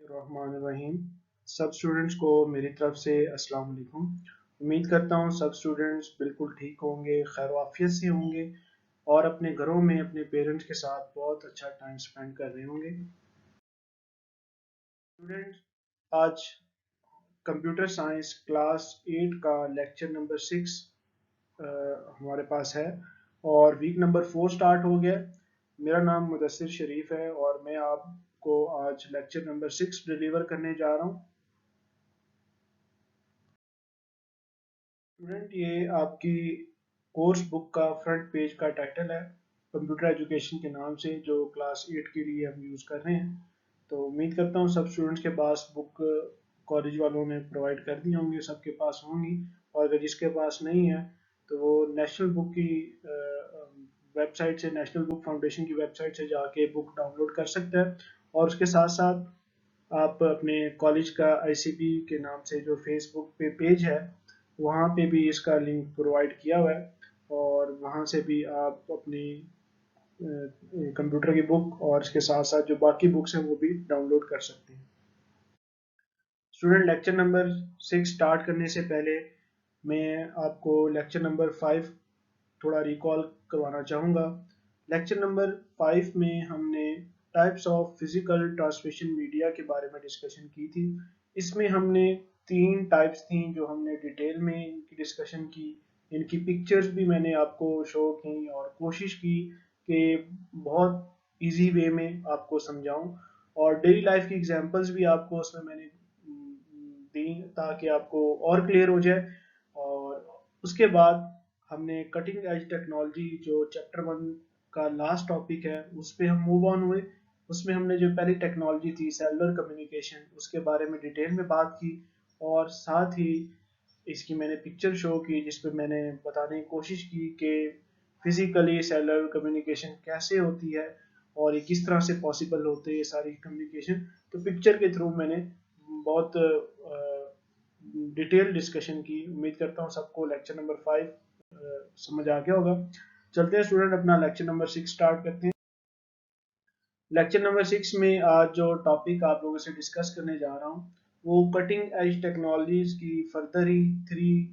रहमान सब स्टूडेंट्स को मेरी तरफ से अस्सलाम वालेकुम। उम्मीद करता हूँ सब स्टूडेंट्स बिल्कुल ठीक होंगे, खैर वाफियत से होंगे और अपने घरों में अपने पेरेंट्स के साथ बहुत अच्छा टाइम स्पेंड कर रहे होंगे। स्टूडेंट्स, आज कंप्यूटर साइंस क्लास 8 का लेक्चर नंबर 6 हमारे पास है और वीक नंबर 4 स्टार्ट हो गया। मेरा नाम मुदस्सिर शरीफ है और मैं आपको आज लेक्चर नंबर 6 डिलीवर करने जा रहा हूँ। स्टूडेंट, ये आपकी कोर्स बुक का फ्रंट पेज का टाइटल है, कंप्यूटर एजुकेशन के नाम से, जो क्लास 8 के लिए हम यूज़ कर रहे हैं। तो उम्मीद करता हूँ सब स्टूडेंट्स के पास बुक कॉलेज वालों ने प्रोवाइड कर दी होंगी, सबके पास होंगी। और अगर जिसके पास नहीं है तो वो नेशनल बुक की वेबसाइट से, नेशनल बुक फाउंडेशन की वेबसाइट से जाके बुक डाउनलोड कर सकता है। और उसके साथ साथ आप अपने कॉलेज का आईसीपी के नाम से जो फेसबुक पे पेज है, वहाँ पे भी इसका लिंक प्रोवाइड किया हुआ है और वहाँ से भी आप अपनी कंप्यूटर की बुक और इसके साथ साथ जो बाकी बुक्स हैं वो भी डाउनलोड कर सकते हैं। स्टूडेंट, लेक्चर नंबर 6 स्टार्ट करने से पहले मैं आपको लेक्चर नंबर 5 थोड़ा रिकॉल करवाना चाहूँगा। लेक्चर नंबर 5 में हमने types of physical transmission media के बारे में डिस्कशन की थी। इसमें हमने 3 टाइप्स थी जो हमने डिटेल में इनकी डिस्कशन की। इनकी पिक्चर्स भी मैंने आपको शो की और कोशिश की कि बहुत इजी वे में आपको समझाऊं और डेली लाइफ की एग्जांपल्स भी आपको उसमें मैंने दी ताकि आपको और क्लियर हो जाए। और उसके बाद हमने कटिंग एज टेक्नोलॉजी, जो चैप्टर 1 का लास्ट टॉपिक है, उस पर हम मूव ऑन हुए। उसमें हमने जो पहली टेक्नोलॉजी थी सेलुलर कम्युनिकेशन, उसके बारे में डिटेल में बात की और साथ ही इसकी मैंने पिक्चर शो की जिसपे मैंने बताने की कोशिश की कि फिजिकली सेलुलर कम्युनिकेशन कैसे होती है और ये किस तरह से पॉसिबल होते हैं ये सारी कम्युनिकेशन। तो पिक्चर के थ्रू मैंने बहुत डिटेल डिस्कशन की। उम्मीद करता हूँ सबको लेक्चर नंबर 5 समझ आ गया होगा। चलते हैं स्टूडेंट, अपना लेक्चर नंबर 6 स्टार्ट करते हैं। लेक्चर नंबर 6 में आज जो टॉपिक आप लोगों से डिस्कस करने जा रहा हूँ वो कटिंग एज टेक्नोलॉजीज की फर्दर ही 3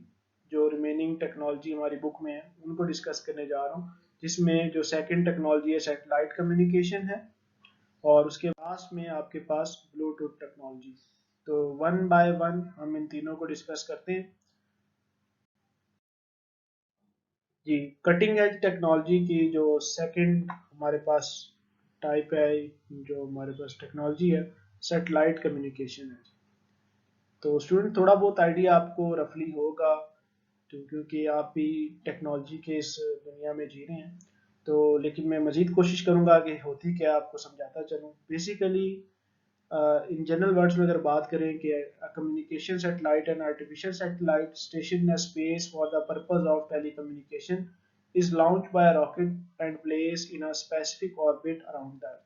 जो रिमेनिंग टेक्नोलॉजी हमारी बुक में है उनको डिस्कस करने जा रहा हूँ, जिसमें जो सेकंड टेक्नोलॉजी है सैटेलाइट कम्युनिकेशन है और उसके लास्ट में आपके पास ब्लूटूथ टेक्नोलॉजी। तो वन बाय वन हम इन तीनों को डिस्कस करते हैं। जी, कटिंग एज टेक्नोलॉजी की जो सेकंड हमारे पास टाइप है, जो हमारे पास टेक्नोलॉजी है, सैटेलाइट कम्युनिकेशन है। तो स्टूडेंट, थोड़ा बहुत आइडिया आपको रफली होगा क्योंकि आप भी टेक्नोलॉजी के इस दुनिया में जी रहे हैं। तो लेकिन मैं मजीद कोशिश करूंगा कि होती क्या आपको समझाता चलूं। बेसिकली इन जनरल वर्ड्स में अगर बात करें कि communication satellite and artificial satellite station in space for the purpose of telecommunication is launched by a rocket and placed in a specific orbit around the earth.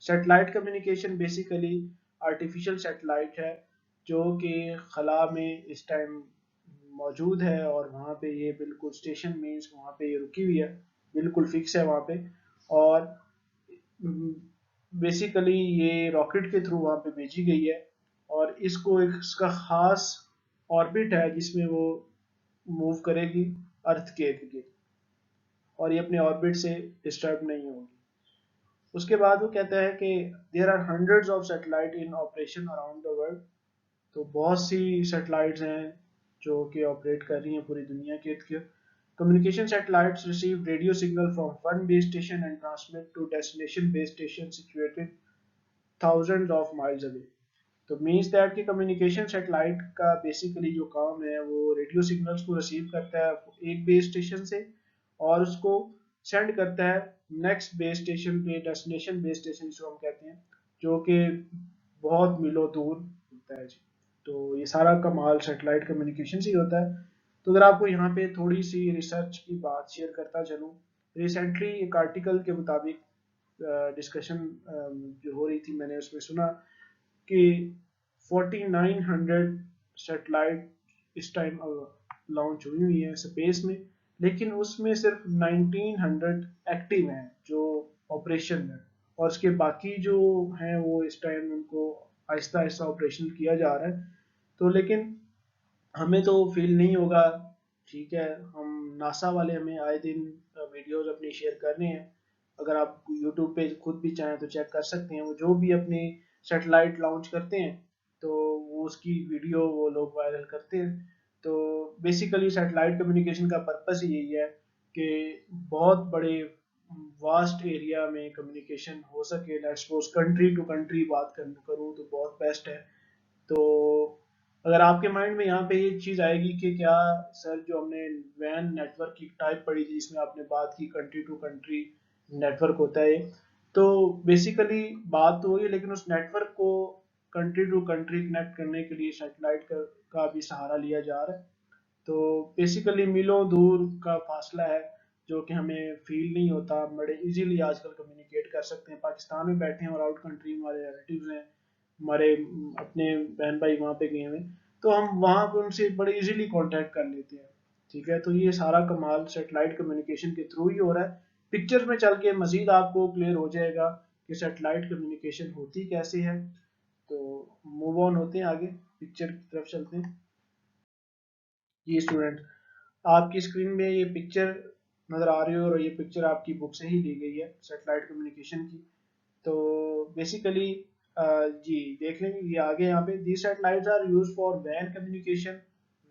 Satellite communication basically artificial satellite है जो कि खला में इस time मौजूद है और वहाँ पे ये बिल्कुल स्टेशन मीन्स वहाँ पे ये रुकी हुई है, बिल्कुल फिक्स है वहाँ पे। और बेसिकली ये रॉकेट के थ्रू वहाँ पे भेजी गई है और इसको एक इसका खास ऑर्बिट है जिसमें वो मूव करेगी अर्थ के इर्द गिर्द और ये अपने ऑर्बिट से डिस्टर्ब नहीं होगी। उसके बाद वो कहता है कि there are hundreds of satellite in operation around the world. तो बहुत सी सैटेलाइट्स हैं जो कि ऑपरेट कर रही हैं पूरी दुनिया के इर्द गिर्द। Communication satellites receive radio signal from one base station and transmit to destination base station situated thousands of miles away. तो मीन्स दैट कि कम्युनिकेशन सैटेलाइट का बेसिकली जो काम है वो रेडियो सिग्नल्स को रिसीव करता है एक बेस स्टेशन से और उसको सेंड करता है नेक्स्ट बेस स्टेशन पे, डेस्टिनेशन बेस स्टेशन जिसको हम कहते हैं, जो कि बहुत मीलों दूर होता है जी। तो ये सारा कमाल सैटेलाइट कम्युनिकेशन से ही होता है। तो अगर आपको यहाँ पे थोड़ी सी रिसर्च की बात शेयर करता चलूँ, रिसेंटली एक आर्टिकल के मुताबिक डिस्कशन जो हो रही थी, मैंने उसमें सुना कि 4900 सैटेलाइट इस टाइम लॉन्च हुई है स्पेस में, लेकिन उसमें सिर्फ 1900 एक्टिव हैं जो ऑपरेशन में, और उसके बाकी जो हैं वो इस टाइम उनको आहिस्ता आहिस्ता ऑपरेशनल किया जा रहा है। तो लेकिन हमें तो फील नहीं होगा, ठीक है, हम नासा वाले हमें आए दिन वीडियोस अपनी शेयर कर रहे हैं। अगर आप यूट्यूब पे खुद भी चाहें तो चेक कर सकते हैं, वो जो भी अपनी सैटेलाइट लॉन्च करते हैं तो वो उसकी वीडियो वो लोग वायरल करते हैं। तो बेसिकली सैटेलाइट कम्युनिकेशन का पर्पस ही यही है कि बहुत बड़े वास्ट एरिया में कम्युनिकेशन हो सके। Let's suppose country to country बात करूँ तो बहुत बेस्ट है। तो अगर आपके माइंड में यहाँ पे ये चीज़ आएगी कि क्या सर जो हमने वैन नेटवर्क की टाइप पढ़ी थी जिसमें आपने बात की कंट्री टू कंट्री नेटवर्क होता है, तो बेसिकली बात तो वही है, लेकिन उस नेटवर्क को कंट्री टू कंट्री कनेक्ट करने के लिए सैटेलाइट का भी सहारा लिया जा रहा है। तो बेसिकली मीलों दूर का फासला है जो कि हमें फील नहीं होता, बड़े इजीली आजकल कम्युनिकेट कर सकते हैं। पाकिस्तान में बैठे हैं और आउट कंट्री हमारे रिलेटिव्स हैं, हमारे अपने बहन भाई वहाँ पे गए हुए, तो हम वहाँ पे उनसे बड़े इजीली कांटेक्ट कर लेते हैं। ठीक है, तो ये सारा कमाल सेटेलाइट कम्युनिकेशन के थ्रू ही हो रहा है। पिक्चर में चल के मजीद आपको क्लियर हो जाएगा कि सेटेलाइट कम्युनिकेशन होती कैसे है। तो मूव ऑन होते हैं आगे, पिक्चर की तरफ चलते हैं। ये स्टूडेंट, आपकी स्क्रीन में ये पिक्चर नज़र आ रही है और ये पिक्चर आपकी बुक से ही ली गई है सेटेलाइट कम्युनिकेशन की। तो बेसिकली जी देख लेंगे ये आगे यहाँ पे, the satellites are used for van communication,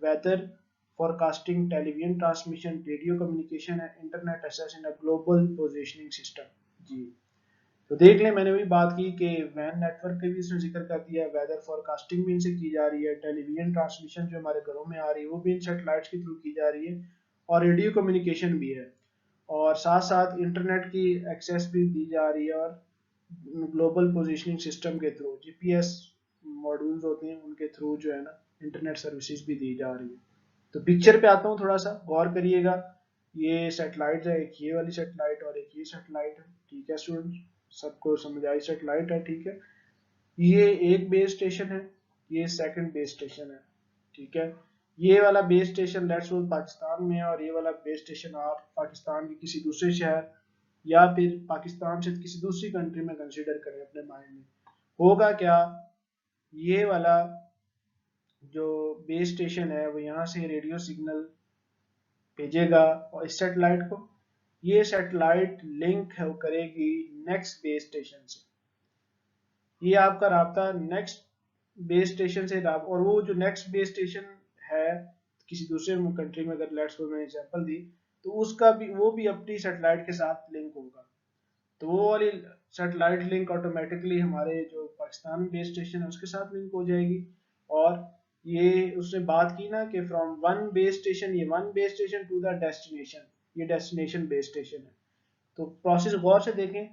weather forecasting, television transmission, radio communication and internet access in a global positioning system. जी, तो देख लें मैंने वही बात की कि वैन नेटवर्क का भी इसमें जिक्र कर दिया, वेदर फोरकास्टिंग भी इनसे की जा रही है, टेलीविजन ट्रांसमिशन जो हमारे घरों में आ रही है वो भी इन सेटेलाइट्स के थ्रू की जा रही है, और रेडियो कम्युनिकेशन भी है, और साथ साथ इंटरनेट की एक्सेस भी दी जा रही है, और ग्लोबल पोजिशनिंग सिस्टम के थ्रू जीपीएस मॉड्यूल्स होते हैं उनके थ्रू जो है ना इंटरनेट सर्विसेज भी दी जा रही है। तो पिक्चर पे आता हूँ, थोड़ा सा गौर करिएगा। ये सेटेलाइट है, एक ये वाली सेटेलाइट और एक ये सेटेलाइट है। ठीक है स्टूडेंट, सबको समझ आई सेटेलाइट है, ठीक है। ये एक बेस स्टेशन है, ये सेकंड बेस स्टेशन है, ठीक है। ये वाला base station let's suppose Pakistan में है, और ये वाला बेस स्टेशन आप पाकिस्तान के किसी दूसरे शहर या फिर पाकिस्तान से किसी दूसरी कंट्री में कंसीडर करें अपने माइंड में। होगा क्या, ये वाला जो बेस स्टेशन है वो यहाँ से रेडियो सिग्नल भेजेगा और इस सेटेलाइट को, ये सेटेलाइट लिंक करेगी नेक्स्ट बेस स्टेशन से। ये आपका राब्ता नेक्स्ट बेस स्टेशन से और वो जो नेक्स्ट बेस स्टेशन है किसी दूसरे कंट्री में, अगर लेट्स मैंने एग्जांपल दी, तो उसका भी वो भी अपनी सेटेलाइट के साथ लिंक होगा। तो वो वाली सेटेलाइट लिंक ऑटोमेटिकली हमारे जो पाकिस्तान बेस स्टेशन है उसके साथ लिंक हो जाएगी। और ये उसने बात की ना कि फ्रॉम वन बेस स्टेशन, ये one base station to the destination, ये डेस्टिनेशन बेस स्टेशन है। तो प्रोसेस गौर से देखें,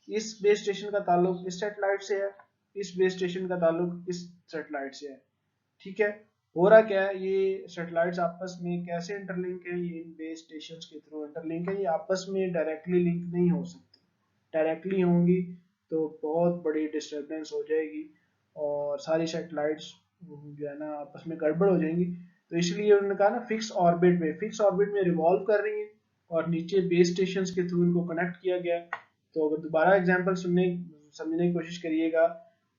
इस बेस स्टेशन का ताल्लुक इस सेटेलाइट से है, इस बेस स्टेशन का ताल्लुक इस सेटेलाइट से है। ठीक है, हो रहा क्या है, ये सेटेलाइट्स आपस में कैसे इंटरलिंक है, ये इन बेस स्टेशन के थ्रू इंटरलिंक है, ये आपस में डायरेक्टली लिंक नहीं हो सकती। डायरेक्टली होंगी तो बहुत बड़ी डिस्टरबेंस हो जाएगी और सारी सेटेलाइट्स जो है ना आपस में गड़बड़ हो जाएंगी। तो इसलिए उन्होंने कहा ना फिक्स ऑर्बिट में रिवॉल्व कर रही हैं और नीचे बेस स्टेशन के थ्रू इनको कनेक्ट किया गया। तो अगर दोबारा एग्जाम्पल समझने की कोशिश करिएगा,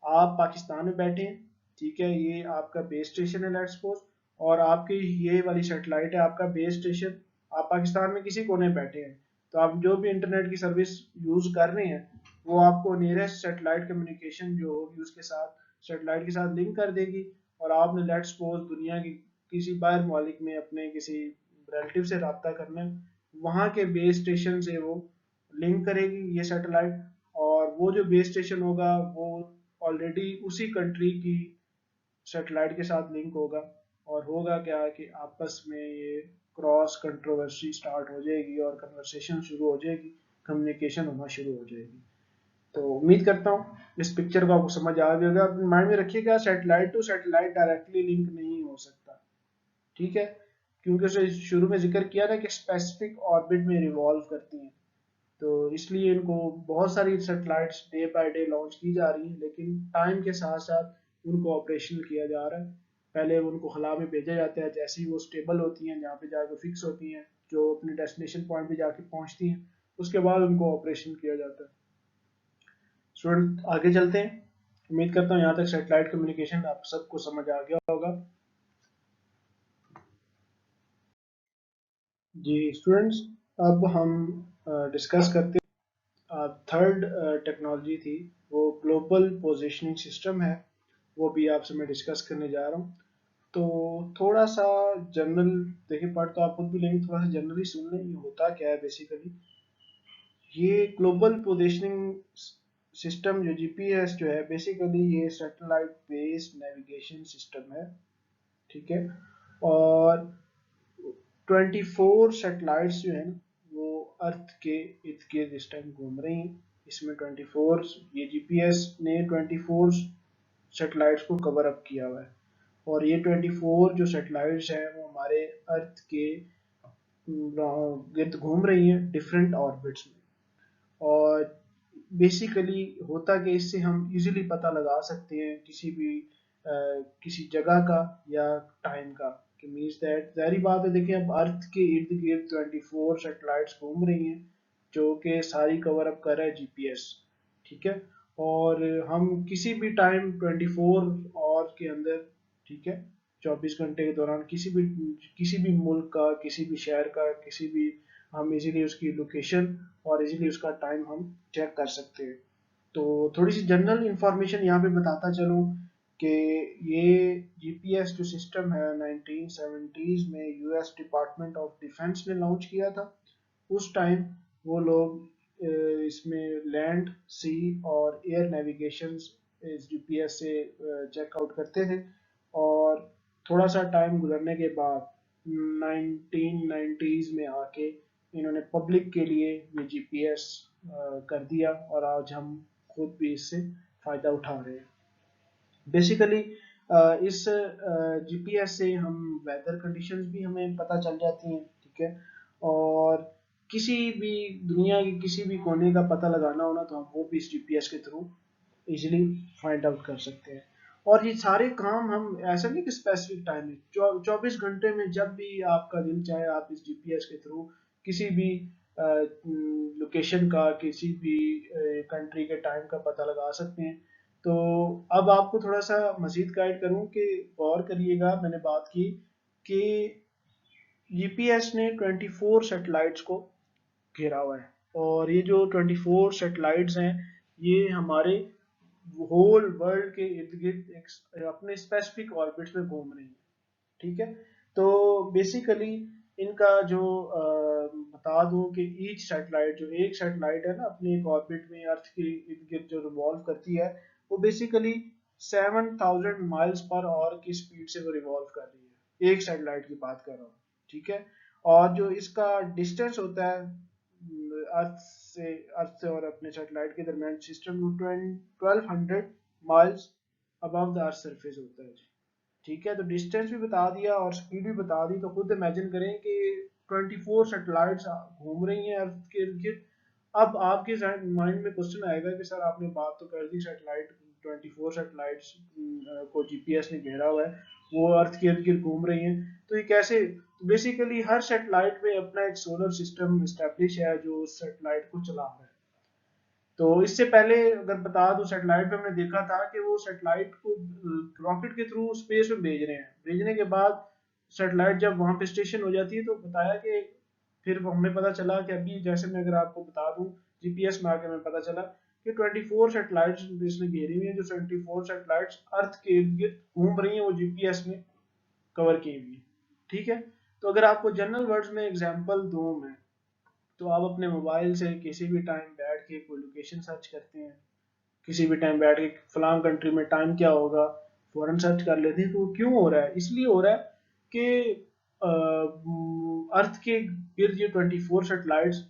आप पाकिस्तान में बैठे हैं, ठीक है, ये आपका बेस स्टेशन है लेट्स सपोज, और आपकी ये वाली सेटेलाइट है आपका बेस स्टेशन। आप पाकिस्तान में किसी कोने बैठे हैं, तो आप जो भी इंटरनेट की सर्विस यूज कर रहे हैं वो आपको नियरेस्ट सेटेलाइट कम्युनिकेशन जो होगी उसके साथ सेटेलाइट के साथ लिंक कर देगी। और आपने लेट्स सपोज दुनिया की किसी बाहर ममालिक में अपने किसी रिलेटिव से रब्ता करना है, वहाँ के बेस स्टेशन से वो लिंक करेगी ये सैटेलाइट, और वो जो बेस स्टेशन होगा वो ऑलरेडी उसी कंट्री की सैटेलाइट के साथ लिंक होगा। और होगा क्या कि आपस में ये क्रॉस कंट्रोवर्सी स्टार्ट हो जाएगी और कन्वर्सेशन शुरू हो जाएगी, कम्युनिकेशन होना शुरू हो जाएगी। तो उम्मीद करता हूँ इस पिक्चर को आपको समझ आ गया होगा। अपने माइंड में रखिएगा satellite to satellite directly link नहीं हो सकता, ठीक है, क्योंकि उसे शुरू में जिक्र किया ना कि स्पेसिफिक ऑर्बिट में रिवॉल्व करती हैं। तो इसलिए इनको बहुत सारी satellites day by day launch की जा रही हैं, लेकिन टाइम के साथ साथ उनको ऑपरेशनल किया जा रहा है। पहले उनको खला में भेजा जाता है, जैसे ही वो स्टेबल होती हैं जहाँ पे जाकर फिक्स होती हैं, जो अपने डेस्टिनेशन पॉइंट पे जाके पहुँचती हैं, उसके बाद उनको ऑपरेशन किया जाता है। स्टूडेंट आगे चलते हैं। उम्मीद करता हूँ यहाँ तक सैटेलाइट कम्युनिकेशन आप सबको समझ आ गया होगा। जी स्टूडेंट्स, अब हम डिस्कस करते हैं थर्ड टेक्नोलॉजी थी, वो ग्लोबल पोजिशनिंग सिस्टम है, वो भी आपसे मैं डिस्कस करने जा रहा हूँ। तो थोड़ा सा जनरल, देखिए पढ़ तो आप खुद भी लेंगे, थोड़ा सा जनरली सुन लें ये होता क्या है बेसिकली। ये ग्लोबल पोजिशनिंग सिस्टम जो जीपीएस जो है, बेसिकली ये सैटेलाइट बेस्ड नेविगेशन सिस्टम है, ठीक है। और 24 सैटेलाइट्स जो है ना, वो अर्थ के इर्द गिर्द इस टाइम घूम रही हैं। इसमें 24, ये जीपीएस ने 24 सैटेलाइट्स को कवर अप किया हुआ है। और ये 24 जो सैटेलाइट्स हैं वो हमारे अर्थ के गिर्द घूम रही हैं डिफरेंट ऑर्बिट्स में। और बेसिकली होता कि इससे हम इजीली पता लगा सकते हैं किसी भी किसी जगह का या टाइम का, कि मीन्स दैट जारी बात है। देखिए अब अर्थ के इर्द गिर्द 24 सैटेलाइट्स घूम रही हैं जो कि सारी कवर अप कर रहा है जीपीएस, ठीक है। और हम किसी भी टाइम 24 आवर के अंदर, ठीक है, 24 घंटे के दौरान किसी भी मुल्क का, किसी भी शहर का, किसी भी, हम इजीली उसकी लोकेशन और इजीली उसका टाइम हम चेक कर सकते हैं। तो थोड़ी सी जनरल इंफॉर्मेशन यहाँ पे बताता चलूँ कि ये जीपीएस जो सिस्टम है 1970s में यूएस डिपार्टमेंट ऑफ डिफेंस ने लॉन्च किया था। उस टाइम वो लोग इसमें लैंड, सी और एयर नेविगेशन इस जीपीएस से चेकआउट करते थे। और थोड़ा सा टाइम गुजरने के बाद 1990s में आके इन्होंने पब्लिक के लिए ये जीपीएस कर दिया, और आज हम खुद भी इससे फ़ायदा उठा रहे हैं। बेसिकली इस जीपीएस से हम वेदर कंडीशंस भी हमें पता चल जाती हैं, ठीक है। और किसी भी दुनिया के किसी भी कोने का पता लगाना हो ना, तो हम वो भी इस जीपीएस के थ्रू इजीली फाइंड आउट कर सकते हैं। और ये सारे काम हम ऐसा नहीं कि स्पेसिफिक टाइम में 24 घंटे में जब भी आपका दिल चाहे आप इस जीपीएस के थ्रू किसी भी लोकेशन का, किसी भी कंट्री के टाइम का पता लगा सकते हैं। तो अब आपको थोड़ा सा मजीद गाइड करूं कि गौर करिएगा, मैंने बात की कि जीपीएस ने 24 सैटेलाइट्स को घेरा हुआ है। और ये जो 24 सैटेलाइट्स हैं, ये हमारे होल वर्ल्ड के इर्द गिर्द एक अपने स्पेसिफिक ऑर्बिट्स में घूम रही है, ठीक है। तो बेसिकली इनका जो बता दूं कि ईच सैटेलाइट, जो एक सैटेलाइट है ना अपने एक ऑर्बिट में अर्थ के इर्द गिर्द जो रिवॉल्व करती है, वो बेसिकली 7000 माइल्स पर आवर की स्पीड से वो रिवॉल्व कर रही है। एक सैटेलाइट की बात कर रहा हूँ, ठीक है। और जो इसका डिस्टेंस होता है अर्थ से और अपने सैटेलाइट के दरमियान system 1200 miles above the earth surface होता है, ठीक है। तो डिस्टेंस भी बता दिया और स्पीड भी बता दी, तो खुद इमेजिन करें कि 24 सैटेलाइट्स घूम रही हैं अर्थ के इर्द गिर्द। अब आपके माइंड में क्वेश्चन आएगा कि सर आपने बात तो कर दी सैटेलाइट, 24 सैटेलाइट्स को जीपीएस ने घेरा हुआ है, वो अर्थ के इर्द गिर्द घूम रही हैं, तो ये कैसे? बेसिकली हर सैटेलाइट में अपना एक सोलर सिस्टम स्टैब्लिश है जो उस सैटेलाइट को चला रहा है। तो इससे पहले अगर बता दूं, सैटेलाइट पे हमने देखा था कि वो सैटेलाइट को रॉकेट के थ्रू स्पेस में भेज रहे हैं, भेजने के बाद सैटेलाइट जब वहां पे स्टेशन हो जाती है तो बताया कि फिर हमें पता चला कि अभी जैसे मैं अगर आपको बता दूं, जीपीएस में आके हमें पता चला कि 24 सैटेलाइट्स इसने घेरी हुई है, जो 24 सैटेलाइट्स अर्थ के इर्द गिर्द घूम रही हैं, वो जीपीएस में कवर की हुई है, ठीक है। तो अगर आपको जनरल वर्ड्स में एग्जांपल दूं मैं, तो आप अपने मोबाइल से किसी भी टाइम बैठ के कोई लोकेशन सर्च करते हैं, किसी भी टाइम बैठ के फलां कंट्री में टाइम क्या होगा फौरन सर्च कर लेते हैं। तो क्यों हो रहा है? इसलिए हो रहा है कि अर्थ के गिर्द ये 24 सैटेलाइट्स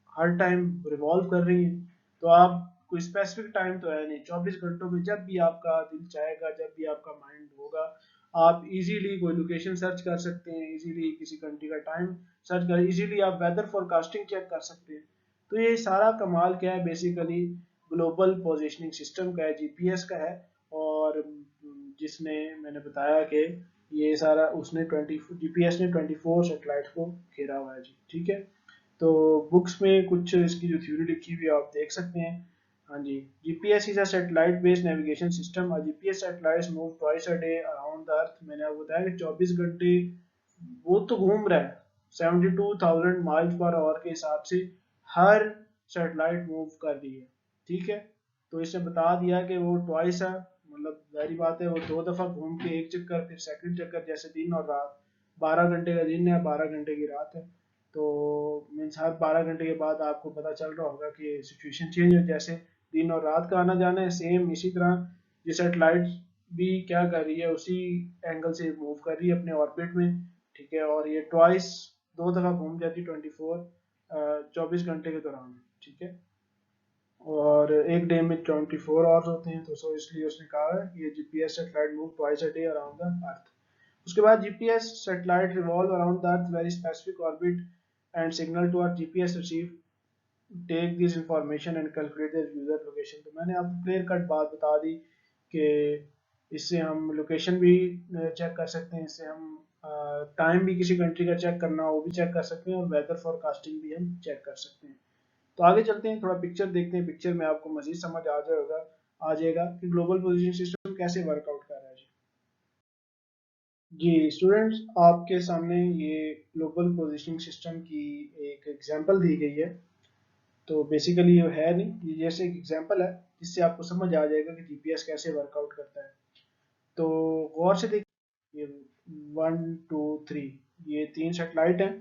हर टाइम रिवॉल्व कर रही हैं। तो आप कोई स्पेसिफिक टाइम तो है नहीं, 24 घंटों में जब भी आपका दिल चाहेगा, जब भी आपका माइंड होगा, आप इजीली कोई लोकेशन सर्च कर सकते हैं, इजीली किसी कंट्री का टाइम सर्च कर, इजीली आप वेदर फोरकास्टिंग चेक कर सकते हैं। तो ये सारा कमाल क्या है? बेसिकली ग्लोबल पोजिशनिंग सिस्टम का है, जीपीएस का है। और जिसने मैंने बताया कि ये सारा उसने 20 जीपीएस ने 24 सैटेलाइट को घेरा हुआ है जी, ठीक है। तो बुक्स में कुछ इसकी जो थ्योरी लिखी हुई है आप देख सकते हैं। हाँ जी, GPS is a satellite based navigation system. GPS satellites move twice a day around the earth. मैंने आपको बताया कि 24 घंटे वो तो घूम रहा है 72,000 माइल्स पर आवर के हिसाब से हर सैटेलाइट मूव कर रही है। ठीक है, तो इसने बता दिया कि वो ट्वाइस है, मतलब जाहिर बात है वो 2 दफा घूम के एक चक्कर फिर सेकंड चक्कर, जैसे दिन और रात, 12 घंटे का दिन है 12 घंटे की रात है। तो मीन्स हर 12 घंटे के बाद आपको पता चल रहा होगा कि सिचुएशन चेंज है, जैसे दिन और रात का आना जाना है, सेम इसी तरह ये सेटेलाइट भी क्या कर रही है, उसी एंगल से मूव कर रही है अपने ऑर्बिट में। ठीक है, और ये ट्वाइस 2 दफा घूम जाती 24 घंटे के दौरान। ठीक है, और एक डे में 24 आवर्स होते हैं, तो सो इसलिए उसने कहा है ये GPS satellite move twice a day around the earth. उसके बाद GPS satellite revolve around the earth very specific orbit and signal to our GPS receive take this information and calculate the user location. तो मैंने आपको clear cut बात बता दी कि इससे हम लोकेशन भी चेक कर सकते हैं, इससे हम टाइम भी किसी कंट्री का चेक करना हो वो भी चेक कर सकते हैं, और वेदर फोरकास्टिंग भी हम चेक कर सकते हैं। तो आगे चलते हैं, थोड़ा पिक्चर देखते हैं, पिक्चर में आपको मजीद समझ आ जाएगा कि ग्लोबल पोजीशन सिस्टम कैसे वर्कआउट कर रहा है। जी स्टूडेंट्स, आपके सामने ये ग्लोबल पोजीशनिंग सिस्टम की एक एग्जांपल दी गई है। तो बेसिकली ये है नहीं, ये जैसे एक एग्जांपल है जिससे आपको समझ आ जाएगा कि जीपीएस कैसे वर्कआउट करता है। तो गौर से देखिए, ये 1 2 3 ये 3 सैटेलाइट हैं।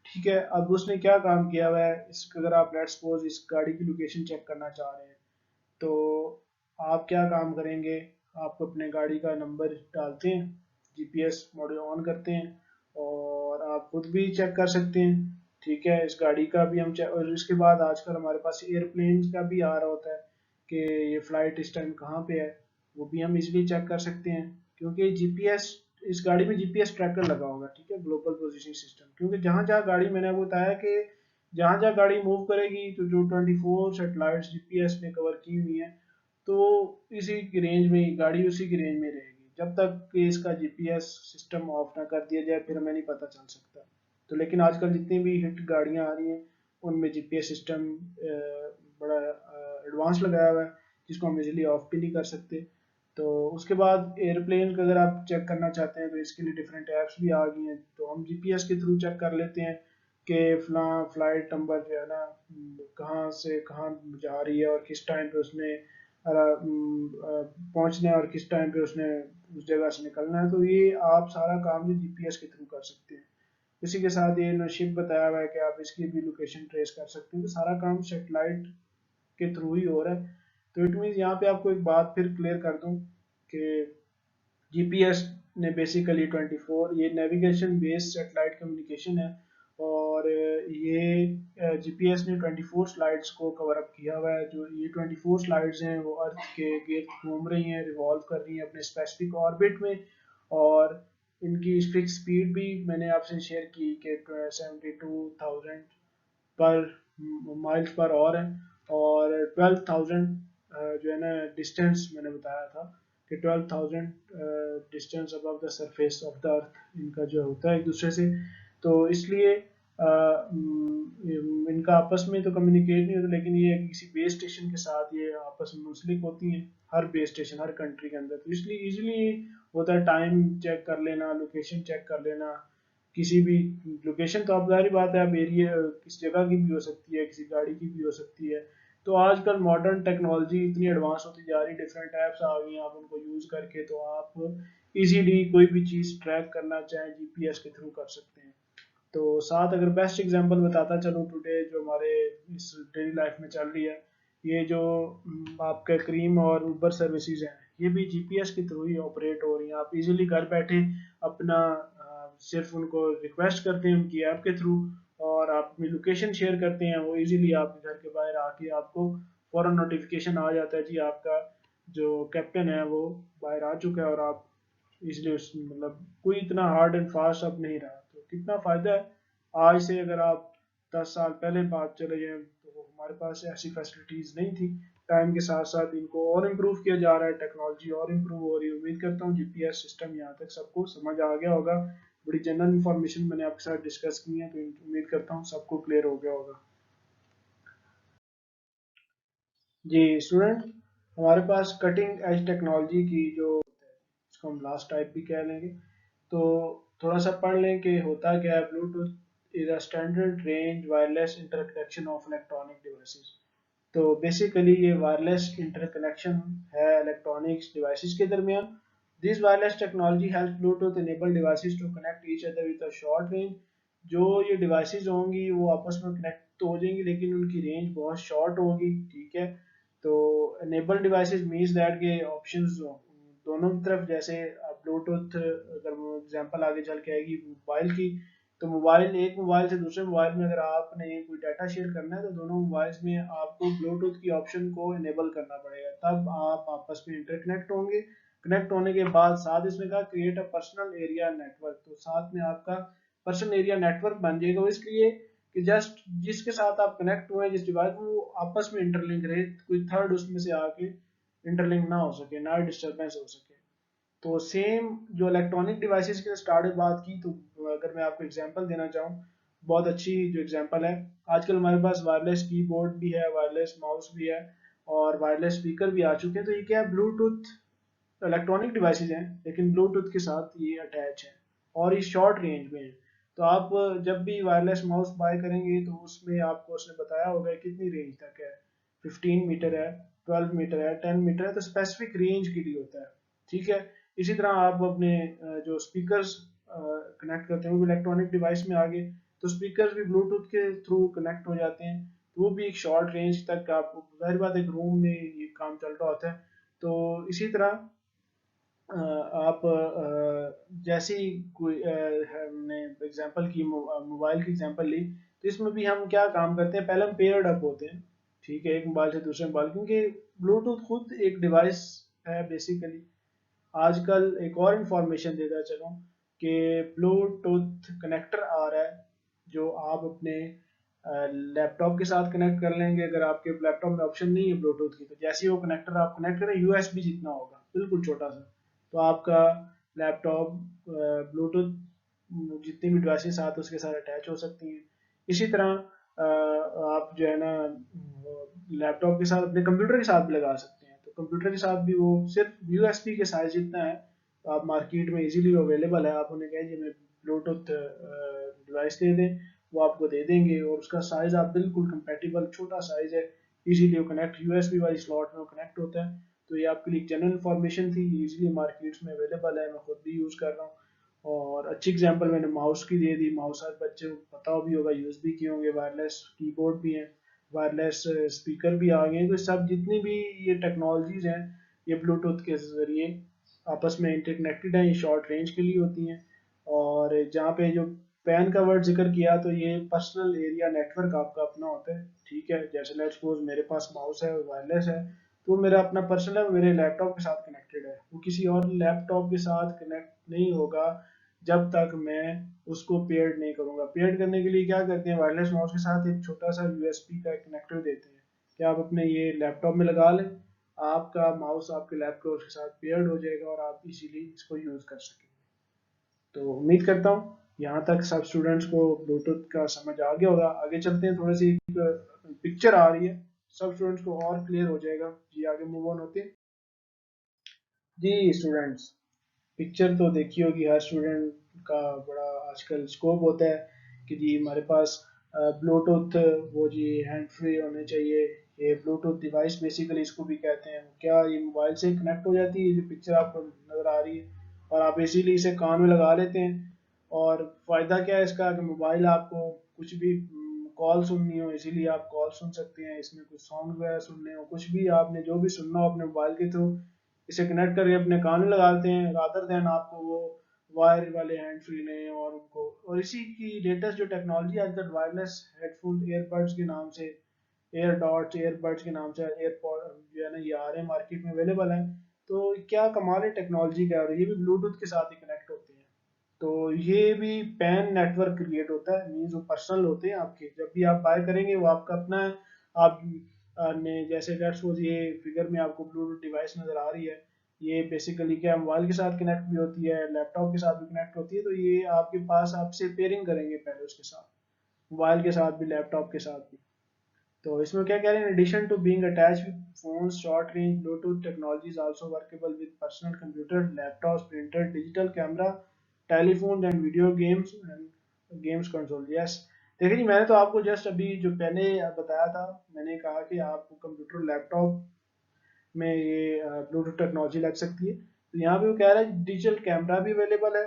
ठीक है, अब उसने क्या काम किया हुआ है, इस अगर आप लेट्स सपोज इस गाड़ी की लोकेशन चेक करना चाह रहे हैं, तो आप क्या काम करेंगे, आप अपने गाड़ी का नंबर डालते हैं, जीपीएस मॉड्यूल ऑन करते हैं, और आप खुद भी चेक कर सकते हैं। ठीक है, इस गाड़ी का भी हम चेक, और इसके बाद आजकल हमारे पास एयरप्लेन का भी आ रहा होता है कि ये फ्लाइट इस टाइम कहाँ पे है, वो भी हम इजीली चेक कर सकते हैं, क्योंकि जीपीएस, इस गाड़ी में जीपीएस ट्रैकर लगा होगा। ठीक है, ग्लोबल पोजीशनिंग सिस्टम, क्योंकि जहाँ जहाँ गाड़ी, मैंने आपको बताया कि जहाँ जहाँ गाड़ी मूव करेगी तो जो 24 सैटेलाइट्स जीपीएस में कवर की हुई है, तो इसी की रेंज में गाड़ी उसी की रेंज में रहेगी जब तक कि इसका जीपीएस सिस्टम ऑफ ना कर दिया जाए, फिर हमें नहीं पता चल सकता। तो लेकिन आजकल जितनी भी हिट गाड़ियां आ रही हैं उनमें जीपीएस सिस्टम बड़ा एडवांस लगाया हुआ है, जिसको हम इजीली ऑफ भी नहीं कर सकते। तो उसके बाद एयरप्लेन का अगर आप चेक करना चाहते हैं तो इसके लिए डिफरेंट ऐप्स भी आ गई हैं, तो हम जीपीएस के थ्रू चेक कर लेते हैं कि फला फ्लाइट नंबर जो है ना कहाँ से कहाँ जा रही है और किस टाइम पे उसने पहुंचना है और किस टाइम पे उसने उस जगह से निकलना है। तो ये आप सारा काम भी जीपीएस के थ्रू कर सकते हैं। इसी के साथ ये शिप बताया हुआ है कि आप इसकी भी लोकेशन ट्रेस कर सकते हैं, तो सारा काम सेटेलाइट के थ्रू ही हो रहा है। तो इट मीन्स यहाँ पे आपको एक बात फिर क्लियर कर दूं कि जीपीएस ने बेसिकली 24, ये नेविगेशन बेस्ड सेटेलाइट कम्युनिकेशन है, और ये जीपीएस ने 24 स्लाइड्स को कवर अप किया हुआ है। जो ये 24 स्लाइड्स हैं वो अर्थ के गिर्द घूम रही हैं, रिवॉल्व कर रही हैं अपने स्पेसिफिक ऑर्बिट में, और इनकी फिक्स स्पीड भी मैंने आपसे शेयर की कि 72,000 पर माइल्स पर आवर है, और 12,000 जो है ना डिस्टेंस मैंने बताया था कि 12,000 distance above the surface of the earth इनका जो होता है एक दूसरे से। तो इसलिए इनका आपस में तो कम्युनिकेट नहीं होता, लेकिन ये किसी बेस स्टेशन के साथ ये आपस में मुंसलिक होती हैं, हर बेस स्टेशन हर कंट्री के अंदर। तो इसलिए इजीली होता है टाइम चेक कर लेना, लोकेशन चेक कर लेना, किसी भी लोकेशन, तो आप जाहिर बात है आप एरिया किस जगह की भी हो सकती है, किसी गाड़ी की भी हो सकती है। तो आजकल मॉडर्न टेक्नोलॉजी इतनी एडवांस होती जा रही, डिफरेंट ऐप्स आ गई हैं, आप उनको यूज करके तो आप इजीली कोई भी चीज ट्रैक करना चाहें जीपीएस के थ्रू कर सकते हैं। तो साथ अगर बेस्ट एग्जांपल बताता चलूँ टुडे जो हमारे इस डेली लाइफ में चल रही है, ये जो आपके क्रीम और उबर सर्विसेज हैं, ये भी जीपीएस के थ्रू ही ऑपरेट हो रही हैं। आप इजीली घर बैठे अपना सिर्फ उनको रिक्वेस्ट करते हैं उनकी ऐप के थ्रू, और आप अपनी लोकेशन शेयर करते हैं, वो इजीली आपके घर के बाहर आके आपको फौरन नोटिफिकेशन आ जाता है जी आपका जो कैप्टन है वो बाहर आ चुका है, और आप इसलिए उस मतलब कोई इतना हार्ड एंड फास्ट अब नहीं रहा। तो कितना फ़ायदा है, आज से अगर आप 10 साल पहले बात चले जाए तो हमारे पास ऐसी फैसिलिटीज़ नहीं थी। टाइम के साथ साथ इनको और इम्प्रूव किया जा रहा है, टेक्नोलॉजी और इम्प्रूव हो रही है। उम्मीद करता हूँ जीपीएस सिस्टम यहाँ तक सबको समझ आ गया होगा। बड़ी जनरल इन्फॉर्मेशन मैंने आपके साथ डिस्कस की है, तो उम्मीद करता हूँ सबको क्लियर हो गया होगा। जी स्टूडेंट, हमारे पास कटिंग एज टेक्नोलॉजी की जो इसको हम लास्ट टाइप भी कह लेंगे, तो थोड़ा सा पढ़ लें कि होता क्या है। Bluetooth is a standard range wireless interconnection of electronic devices. तो बेसिकली ये वायरलेस इंटरकनेक्शन है इलेक्ट्रॉनिक्स डिवाइसेस के दरमियान। This wireless technology help Bluetooth enable devices to connect each other with a short range. जो ये डिवाइसेस होंगी वो आपस में कनेक्ट तो हो जाएंगी, लेकिन उनकी रेंज बहुत शॉर्ट होगी, ठीक है। तो इनेबल डिवाइसेस मींस दैट के ऑप्शंस दोनों की तरफ, जैसे ब्लूटूथ अगर एग्जांपल आगे चल के आएगी मोबाइल की, तो मोबाइल, एक मोबाइल से दूसरे मोबाइल में अगर आपने कोई डाटा शेयर करना है तो दोनों मोबाइल्स में आपको ब्लूटूथ की ऑप्शन को इनेबल करना पड़ेगा, तब आप आपस में इंटरकनेक्ट होंगे। कनेक्ट होने के बाद साथ इसमें कहा create a personal area network, तो साथ में आपका पर्सनल एरिया नेटवर्क बन जाएगा। वो इसलिए कि जस्ट जिसके साथ आप कनेक्ट हुए जिस डिवाइस में, वो आपस में इंटरलिंक रहे, कोई थर्ड उसमें से आके इंटरलिंक ना हो सके, ना डिस्टरबेंस हो सके। तो सेम जो इलेक्ट्रॉनिक डिवाइसेस की स्टार्ट में बात की, तो अगर मैं आपको एग्जांपल देना चाहूँ, बहुत अच्छी जो एग्जांपल है, आजकल हमारे पास वायरलेस कीबोर्ड भी है, वायरलेस माउस भी है, और वायरलेस स्पीकर भी आ चुके हैं। तो ये क्या है, ब्लूटूथ इलेक्ट्रॉनिक डिवाइसेस हैं, लेकिन ब्लूटूथ के साथ ये अटैच है और ये शॉर्ट रेंज में है। तो आप जब भी वायरलेस माउस बाय करेंगे तो उसमें आपको उसने बताया होगा कितनी रेंज तक है, 15 मीटर है, 12 मीटर है, 10 मीटर है, तो स्पेसिफिक रेंज के लिए होता है, ठीक है। इसी तरह आप अपने जो स्पीकर्स कनेक्ट करते हैं वो भी इलेक्ट्रॉनिक डिवाइस में आ गए, तो स्पीकर्स भी ब्लूटूथ के थ्रू कनेक्ट हो जाते हैं, तो वो भी एक शॉर्ट रेंज तक, आपको जाहिर बात एक रूम में ये काम चल रहा होता है। तो इसी तरह आप जैसे ही कोई हमने एग्जांपल की, मोबाइल की एग्जांपल ली, तो इसमें भी हम क्या काम करते हैं, पहले हम पेयर्ड अप होते हैं, ठीक है, एक मोबाइल से दूसरे मोबाइल, क्योंकि ब्लूटूथ खुद एक डिवाइस है बेसिकली। आजकल एक और इन्फॉर्मेशन देता चलूँ कि ब्लूटूथ कनेक्टर आ रहा है, जो आप अपने लैपटॉप के साथ कनेक्ट कर लेंगे। अगर आपके लैपटॉप में ऑप्शन नहीं है ब्लूटूथ की, तो जैसे ही वो कनेक्टर आप कनेक्ट करें, यूएसबी जितना होगा, बिल्कुल छोटा सा, तो आपका लैपटॉप ब्लूटूथ जितनी भी डिवाइसेस साथ उसके साथ अटैच हो सकती हैं। इसी तरह आप जो है ना लैपटॉप के साथ अपने कंप्यूटर के साथ भी लगा सकते हैं, तो कंप्यूटर के साथ भी वो सिर्फ यूएसबी के साइज जितना है, तो आप मार्केट में इजीली अवेलेबल है, आप उन्हें कहेंगे हमें ब्लूटूथ डिवाइस दे दें, वो आपको दे देंगे, और उसका साइज आप बिल्कुल कंपेटिबल छोटा साइज है, इजीली वो कनेक्ट यूएसबी वाली स्लॉट में वो कनेक्ट होता है। तो ये आपके लिए जनरल इन्फॉर्मेशन थी, इजीली मार्केट्स में अवेलेबल है, मैं खुद भी यूज़ कर रहा हूँ। और अच्छी एग्जांपल मैंने माउस की दे दी, माउस आज बच्चे को पता भी होगा, यूज़ भी किए होंगे, वायरलेस कीबोर्ड भी हैं, वायरलेस स्पीकर भी आ गए हैं। तो सब जितनी भी ये टेक्नोलॉजीज हैं, ये ब्लूटूथ के ज़रिए आपस में इंटरकनेक्टेड हैं, ये शॉर्ट रेंज के लिए होती हैं। और जहाँ पे जो पैन का वर्ड जिक्र किया, तो ये पर्सनल एरिया नेटवर्क आपका अपना होता है, ठीक है। जैसे लेट्स सपोज मेरे पास माउस है, वायरलेस है, तो मेरा अपना पर्सनल है, मेरे लैपटॉप के साथ कनेक्टेड है, वो किसी और लैपटॉप के साथ कनेक्ट नहीं होगा जब तक मैं उसको पेयर्ड नहीं करूंगा। पेयर्ड करने के लिए क्या करते हैं, वायरलेस माउस के साथ एक छोटा सा यूएसबी का कनेक्टर देते हैं कि आप अपने ये लैपटॉप में लगा लें, आपका माउस आपके लैपटॉप के साथ पेयर्ड हो जाएगा और आप इजीली इसको यूज कर सकेंगे। तो उम्मीद करता हूँ यहाँ तक सब स्टूडेंट्स को ब्लूटूथ का समझ आ गया होगा। आगे चलते हैं, थोड़ी सी पिक्चर आ रही है, सब स्टूडेंट्स को और क्लियर हो जाएगा जी। आगे मूव ऑन होते हैं जी स्टूडेंट्स। पिक्चर तो देखी होगी, हर स्टूडेंट का बड़ा आजकल स्कोप होता है कि जी हमारे पास ब्लूटूथ, वो जी हैंड फ्री होने चाहिए। ये ब्लूटूथ डिवाइस बेसिकली इसको भी कहते हैं, क्या ये मोबाइल से कनेक्ट हो जाती है, जो पिक्चर आपको नज़र आ रही है, और आप इजीली इसे कान में लगा लेते हैं। और फ़ायदा क्या है इसका, कि मोबाइल आपको कुछ भी कॉल सुननी हो, इजीली आप कॉल सुन सकते हैं, इसमें कुछ सॉन्ग वगैरह सुनने हो, कुछ भी आपने जो भी सुनना हो अपने मोबाइल के थ्रू इसे कनेक्ट करके अपने कान में लगाते हैं, रादर देन आपको वो वायर वाले हैंड फ्री लें और उनको। और इसी की लेटेस्ट जो टेक्नोलॉजी आजकल वायरलेस हेडफोन एयरबड्स के नाम से, एयर डॉट्स एयरबड्स के नाम से एयरपॉड जो है ना, ये आ रहे हैं मार्केट में अवेलेबल हैं। तो क्या कमाल है टेक्नोलॉजी का, और ये भी ब्लूटूथ के साथ ही कनेक्ट होते हैं। तो ये भी पैन नेटवर्क क्रिएट होता है, मीन्स वो पर्सनल होते हैं आपके, जब भी आप बाय करेंगे वो आपका अपना है। आप ने जैसे लेट्स सपोज ये फिगर में आपको ब्लूटूथ डिवाइस नज़र आ रही है, ये बेसिकली क्या मोबाइल के साथ कनेक्ट भी होती है, लैपटॉप के साथ भी कनेक्ट होती है। तो ये आपके पास आपसे पेयरिंग करेंगे पहले उसके साथ, मोबाइल के साथ भी लैपटॉप के साथ भी। तो इसमें क्या कह रहे हैं, addition to being attach with phones, short range Bluetooth technology is also workable with personal computer, laptops, printer, digital camera, telephone and video games and games console. Yes, देखिए जी, मैंने तो आपको जस्ट अभी जो पहले बताया था, मैंने कहा कि आप कंप्यूटर लैपटॉप में ये ब्लूटूथ टेक्नोलॉजी लग सकती है। तो यहाँ पे वो कह रहा है डिजिटल कैमरा भी अवेलेबल है,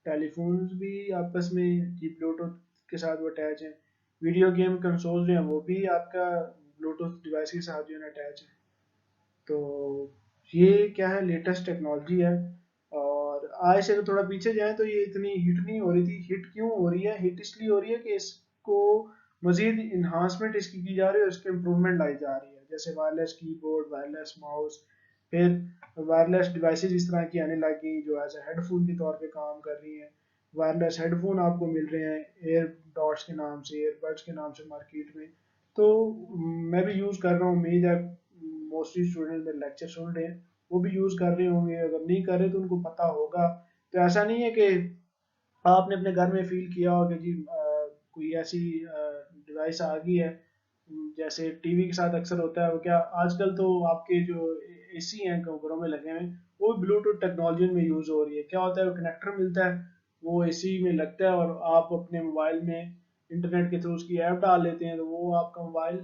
टेलीफोन्स भी आपस में जी ब्लूटूथ के साथ वो अटैच है, वीडियो गेम कंसोल जो है वो भी आपका ब्लूटूथ डिवाइस के साथ जो है अटैच है। तो ये क्या है, लेटेस्ट टेक्नोलॉजी है। और आज से तो थोड़ा पीछे जाए तो ये इतनी हिट नहीं हो रही थी। हिट क्यों हो रही है? हिट इसलिए हो रही है कि इसको मजीद इन्हांसमेंट इसकी की जा रही है, इसके इम्प्रूवमेंट लाई जा रही है, जैसे वायरलेस कीबोर्ड, वायरलेस माउस, फिर वायरलेस डिवाइसेज इस तरह की आने लगी जो एज ए हेडफोन के तौर पे काम कर रही हैं। वायरलेस हेडफोन आपको मिल रहे हैं एयर डॉट्स के नाम से, एयरबड्स के नाम से मार्केट में। तो मैं भी यूज़ कर रहा हूँ, उम्मीद है मोस्टली स्टूडेंट मेरे लेक्चर सुन रहे हैं वो भी यूज़ कर रहे होंगे, अगर नहीं कर रहे तो उनको पता होगा। तो ऐसा नहीं है कि आपने अपने घर में फील किया हो कि जी कोई ऐसी डिवाइस आ गई है, जैसे टीवी के साथ अक्सर होता है, वो क्या आजकल तो आपके जो एसी हैं घरों में लगे हुए वो ब्लूटूथ टेक्नोलॉजी में यूज़ हो रही है। क्या होता है, वो कनेक्टर मिलता है, वो एसी में लगता है और आप अपने मोबाइल में इंटरनेट के थ्रू उसकी ऐप डाल लेते हैं, तो वो आपका मोबाइल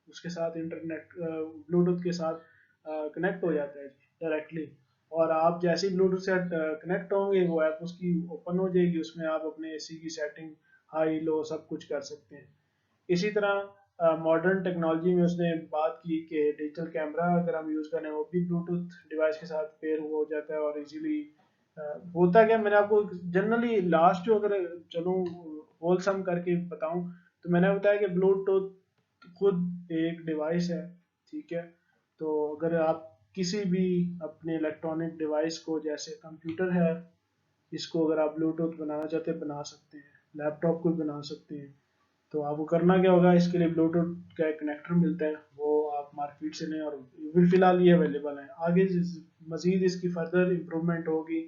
उसके साथ इंटरनेट ब्लूटूथ के साथ कनेक्ट हो जाता है डायरेक्टली। और आप जैसे ही ब्लूटूथ से कनेक्ट होंगे वो ऐप उसकी ओपन हो जाएगी, उसमें आप अपने एसी की सेटिंग हाई लो सब कुछ कर सकते हैं। इसी तरह मॉडर्न टेक्नोलॉजी में उसने बात की कि डिजिटल कैमरा अगर हम यूज़ करें वो भी ब्लूटूथ डिवाइस के साथ पेयर हो जाता है और इजीली होता क्या, मैंने आपको जनरली लास्ट जो अगर चलूँ होल सम करके बताऊं, तो मैंने बताया कि ब्लूटूथ खुद एक डिवाइस है, ठीक है। तो अगर आप किसी भी अपने इलेक्ट्रॉनिक डिवाइस को, जैसे कंप्यूटर है, इसको अगर आप ब्लूटूथ बनाना चाहते हैं बना सकते हैं, लैपटॉप को भी बना सकते हैं। तो आपको करना क्या होगा, इसके लिए ब्लूटूथ का एक कनेक्टर मिलता है, वो आप मार्केट से लें, और फिलहाल ये अवेलेबल है। आगे मजीद इसकी फर्दर इम्प्रूवमेंट होगी,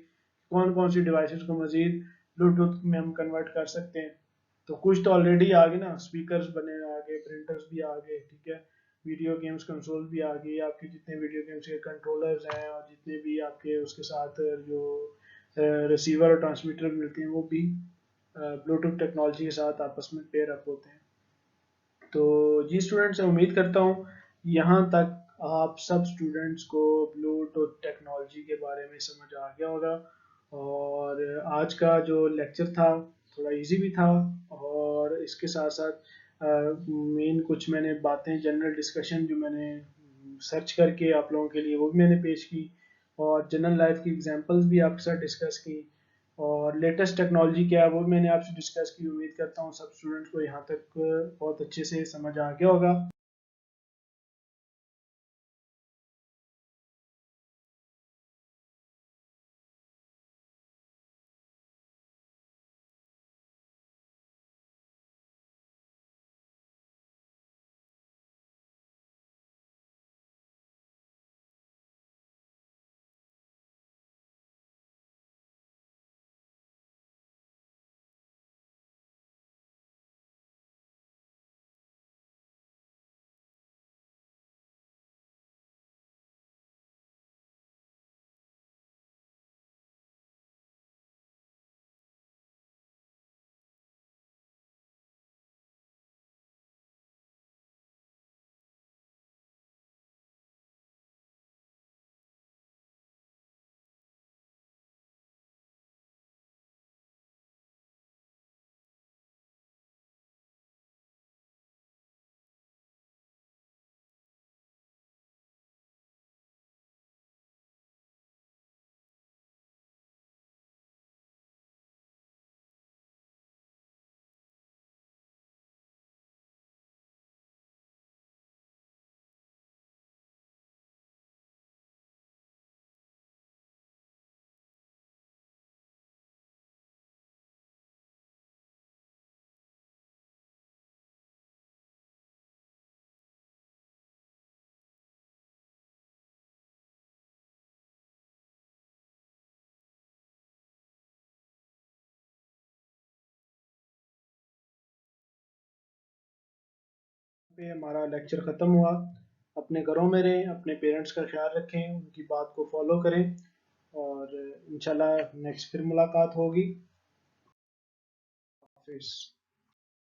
कौन कौन सी डिवाइसेस को मजीद ब्लूटूथ में हम कन्वर्ट कर सकते हैं। तो कुछ तो ऑलरेडी आ गए ना, स्पीकर्स बने आ गए, प्रिंटर्स भी आ गए, ठीक है, वीडियो गेम्स कंसोल भी आ गई, आपके जितने वीडियो गेम्स के कंट्रोलर्स हैं और जितने भी आपके उसके साथ जो रिसीवर और ट्रांसमीटर मिलते हैं वो भी ब्लूटूथ टेक्नोलॉजी के साथ आपस में पेयर अप होते हैं। तो जी स्टूडेंट्स, मैं उम्मीद करता हूँ यहाँ तक आप सब स्टूडेंट्स को ब्लूटूथ टेक्नोलॉजी के बारे में समझ आ गया होगा। और आज का जो लेक्चर था थोड़ा इजी भी था, और इसके साथ साथ मेन कुछ मैंने बातें जनरल डिस्कशन जो मैंने सर्च करके आप लोगों के लिए वो भी मैंने पेश की, और जनरल लाइफ की एग्जांपल्स भी आपके साथ डिस्कस की, और लेटेस्ट टेक्नोलॉजी क्या है वो भी मैंने आपसे डिस्कस की। उम्मीद करता हूँ सब स्टूडेंट्स को यहाँ तक बहुत अच्छे से समझ आ गया होगा। पे हमारा लेक्चर ख़त्म हुआ। अपने घरों में रहें, अपने पेरेंट्स का ख्याल रखें, उनकी बात को फॉलो करें और इंशाल्लाह नेक्स्ट फिर मुलाकात होगी। हाफिज़।